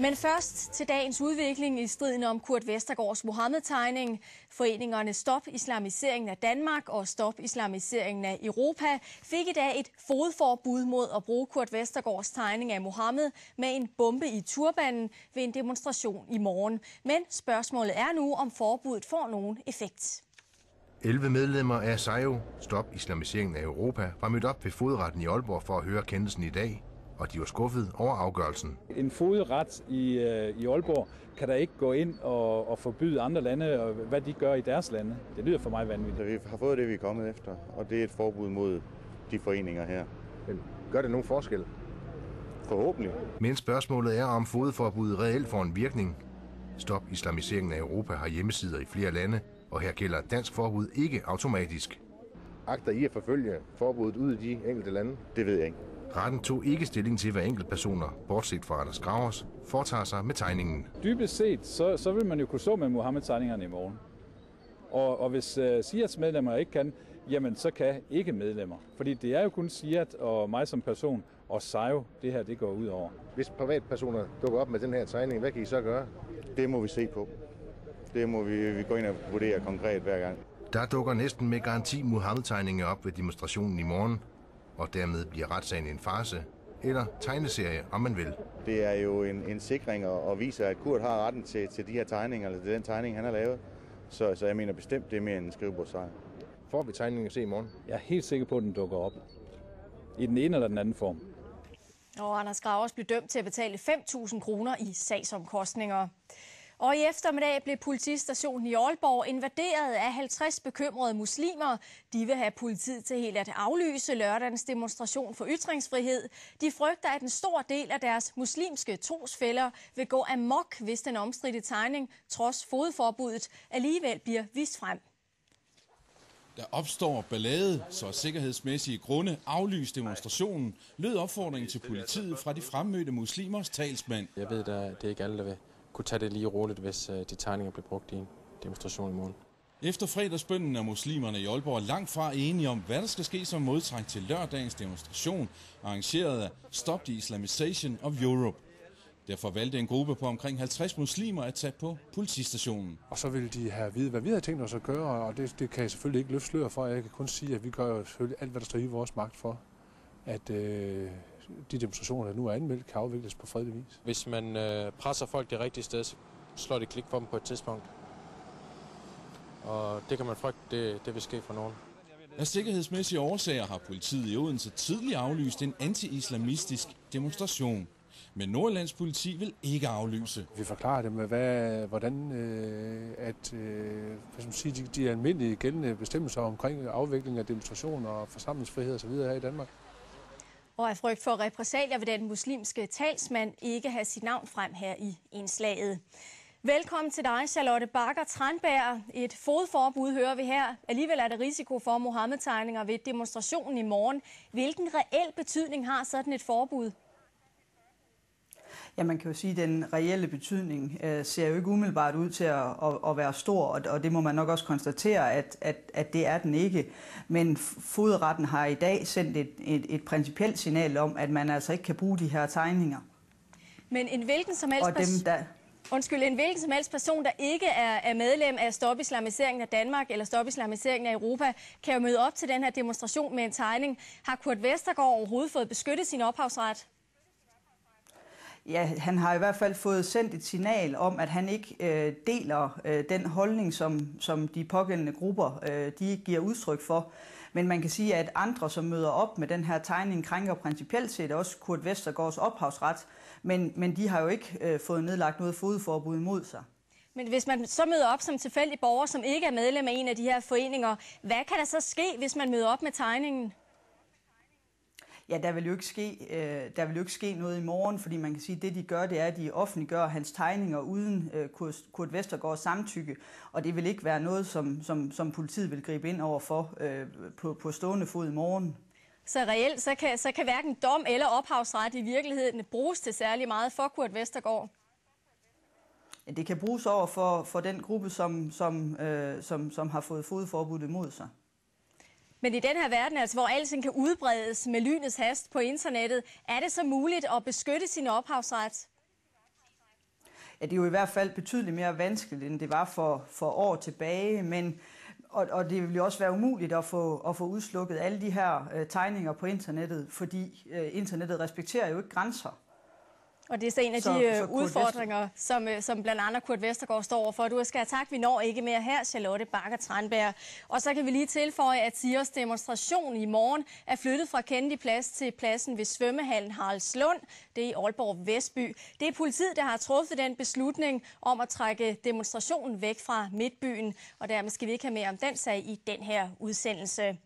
Men først til dagens udvikling i striden om Kurt Vestergaards Mohammed-tegning. Foreningerne Stop Islamiseringen af Danmark og Stop Islamiseringen af Europa fik i dag et fodforbud mod at bruge Kurt Vestergaards tegning af Mohammed med en bombe i turbanen ved en demonstration i morgen. Men spørgsmålet er nu, om forbuddet får nogen effekt. 11 medlemmer af SAIO, Stop Islamiseringen af Europa, var mødt op ved fogedretten i Aalborg for at høre kendelsen i dag, og de var skuffet over afgørelsen. En fogedret i Aalborg kan der ikke gå ind og forbyde andre lande, og hvad de gør i deres lande. Det lyder for mig vanvittigt. Vi har fået det, vi er kommet efter, og det er et forbud mod de foreninger her. Men gør det nogen forskel? Forhåbentlig. Men spørgsmålet er, om fogedforbuddet reelt får en virkning. Stop Islamiseringen af Europa har hjemmesider i flere lande, og her gælder dansk forbud ikke automatisk. Agter I at forfølge forbuddet ud i de enkelte lande? Det ved jeg ikke. Retten tog ikke stilling til, hvad enkeltpersoner, bortset fra Anders Gravers, foretager sig med tegningen. Dybest set, så vil man jo kunne stå med Mohammed-tegningerne i morgen. Og hvis SIATs medlemmer ikke kan, jamen så kan ikke medlemmer. Fordi det er jo kun SIAT og mig som person og SAIO, det her det går ud over. Hvis privatpersoner dukker op med den her tegning, hvad kan I så gøre? Det må vi se på. Det må vi gå ind og vurdere konkret hver gang. Der dukker næsten med garanti Mohammed-tegninger op ved demonstrationen i morgen, og dermed bliver retssagen en farce, eller tegneserie, om man vil. Det er jo en sikring og viser, at Kurt har retten til de her tegninger, eller til den tegning, han har lavet. Så jeg mener bestemt, det er mere end en skrivebordssejr. Får vi tegningen at se i morgen? Jeg er helt sikker på, at den dukker op. I den ene eller den anden form. Og Anders Gravers blev dømt til at betale 5.000 kroner i sagsomkostninger. Og i eftermiddag blev politistationen i Aalborg invaderet af 50 bekymrede muslimer. De vil have politiet til helt at aflyse lørdagens demonstration for ytringsfrihed. De frygter, at en stor del af deres muslimske trosfæller vil gå amok, hvis den omstridte tegning, trods fogedforbuddet, alligevel bliver vist frem. Der opstår ballade, så sikkerhedsmæssige grunde aflyse demonstrationen, lød opfordringen til politiet fra de fremmødte muslimers talsmand. Jeg ved, at det er ikke alle, der vil kunne tage det lige roligt, hvis de tegninger bliver brugt i en demonstration i morgen. Efter fredagsbønnen er muslimerne i Aalborg langt fra enige om, hvad der skal ske som modtræk til lørdagens demonstration, arrangeret af Stop the Islamization of Europe. Derfor valgte en gruppe på omkring 50 muslimer at tage på politistationen. Og så vil de have at vide, hvad vi har tænkt os at gøre, og det kan jeg selvfølgelig ikke løfte slør for. Jeg kan kun sige, at vi gør jo selvfølgelig alt, hvad der står i vores magt for, at de demonstrationer, der nu er anmeldt, kan afvikles på fredelig vis. Hvis man presser folk det rigtige sted, så slår det klik for dem på et tidspunkt. Og det kan man frygte, det vil ske for nogen. Af sikkerhedsmæssige årsager har politiet i Odense tidligere aflyst en anti-islamistisk demonstration. Men Nordjyllands politi vil ikke aflyse. Vi forklarer dem, hvordan de almindelige gældende bestemmelser omkring afvikling af demonstrationer og forsamlingsfrihed osv. her i Danmark. Og af frygt for repressalier vil den muslimske talsmand ikke have sit navn frem her i indslaget. Velkommen til dig, Charlotte Bakker-Tranberg. Et fodforbud hører vi her. Alligevel er der risiko for Mohammed-tegninger ved demonstrationen i morgen. Hvilken reel betydning har sådan et forbud? Ja, man kan jo sige, at den reelle betydning ser jo ikke umiddelbart ud til at være stor, og det må man nok også konstatere, at det er den ikke. Men fogedretten har i dag sendt et principielt signal om, at man altså ikke kan bruge de her tegninger. Men en hvilken som helst person, der ikke er medlem af Stop Islamiseringen af Danmark eller Stop Islamiseringen af Europa, kan jo møde op til den her demonstration med en tegning. Har Kurt Vestergaard overhovedet fået beskyttet sin ophavsret? Ja, han har i hvert fald fået sendt et signal om, at han ikke deler den holdning, som de pågældende grupper de giver udtryk for. Men man kan sige, at andre, som møder op med den her tegning, krænker principielt set også Kurt Vestergaards ophavsret. Men de har jo ikke fået nedlagt noget fogedforbud imod sig. Men hvis man så møder op som tilfældig borger, som ikke er medlem af en af de her foreninger, hvad kan der så ske, hvis man møder op med tegningen? Ja, der vil jo ikke ske noget i morgen, fordi man kan sige, at det de gør, det er, at de offentliggør hans tegninger uden Kurt Vestergaards samtykke, og det vil ikke være noget, som politiet vil gribe ind over for på stående fod i morgen. Så reelt så kan hverken dom eller ophavsret i virkeligheden bruges til særlig meget for Kurt Vestergaard? Ja, det kan bruges over for den gruppe, som har fået fogedforbud imod sig. Men i den her verden, altså, hvor alting kan udbredes med lynets hast på internettet, er det så muligt at beskytte sin ophavsret? det er jo i hvert fald betydeligt mere vanskeligt, end det var for år tilbage, men og det vil jo også være umuligt at få udslukket alle de her tegninger på internettet, fordi internettet respekterer jo ikke grænser. Og det er så en af de udfordringer, som blandt andet Kurt Vestergaard står overfor. Du skal have tak, vi når ikke mere her, Charlotte Bagger-Tranberg. Og så kan vi lige tilføje, at SIRs demonstration i morgen er flyttet fra Kennedy Plads til pladsen ved svømmehallen Haraldslund. Det er i Aalborg Vestby. Det er politiet, der har truffet den beslutning om at trække demonstrationen væk fra Midtbyen. Og dermed skal vi ikke have mere om den sag i den her udsendelse.